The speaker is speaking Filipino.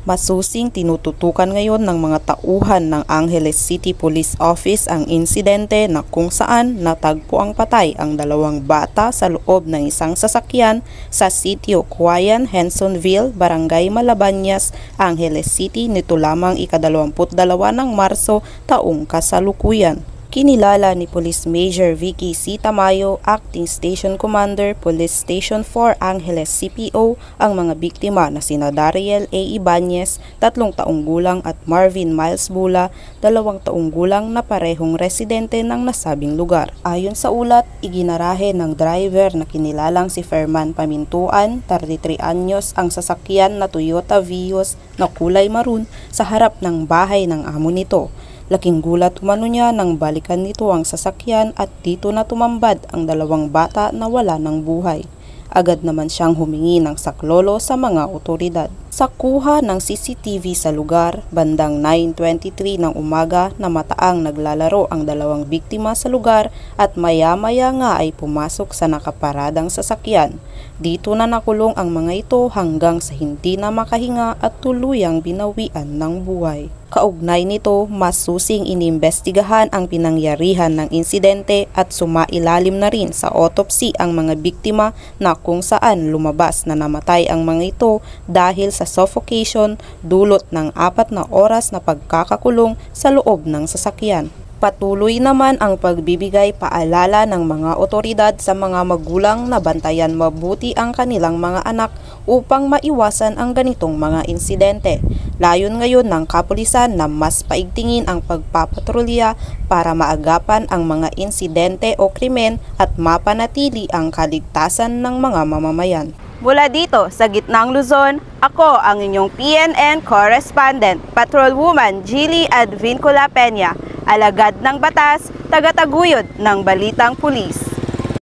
Masusing tinututukan ngayon ng mga tauhan ng Angeles City Police Office ang insidente na kung saan natagpo ang patay ang dalawang bata sa loob ng isang sasakyan sa sitio Cuayan, Hensonville, Barangay Malabanyas, Angeles City nito lamang ika-22 ng Marso taong kasalukuyan. Kinilala ni Police Major Vicky C. Tamayo, Acting Station Commander, Police Station 4 Angeles CPO, ang mga biktima na sina Dariel A. Ibanez, 3 taong gulang at Marvin Miles Bula, 2 taong gulang na parehong residente ng nasabing lugar. Ayon sa ulat, iginarahe ng driver na kinilalang si Ferman Pamintuan, 33 anyos, ang sasakyan na Toyota Vios na kulay maroon sa harap ng bahay ng amo nito. Laking gulat umano niya nang balikan nito ang sasakyan at dito na tumambad ang dalawang bata na wala ng buhay. Agad naman siyang humingi ng saklolo sa mga otoridad. Sa kuha ng CCTV sa lugar, bandang 9:23 ng umaga na mataang naglalaro ang dalawang biktima sa lugar at maya-maya nga ay pumasok sa nakaparadang sasakyan. Dito na nakulong ang mga ito hanggang sa hindi na makahinga at tuluyang binawian ng buhay. Kaugnay nito, masusing inimbestigahan ang pinangyarihan ng insidente at sumailalim na rin sa autopsy ang mga biktima na kung saan lumabas na namatay ang mga ito dahil sa suffocation dulot ng 4 na oras na pagkakakulong sa loob ng sasakyan. Patuloy naman ang pagbibigay paalala ng mga otoridad sa mga magulang na bantayan mabuti ang kanilang mga anak upang maiwasan ang ganitong mga insidente. Layon ngayon ng kapulisan na mas paigtingin ang pagpapatrolya para maagapan ang mga insidente o krimen at mapanatili ang kaligtasan ng mga mamamayan. Mula dito sa Gitnang Luzon, ako ang inyong PNN correspondent, Patrolwoman Gilly Advincula Peña, alagad ng batas, tagataguyod ng balitang pulis.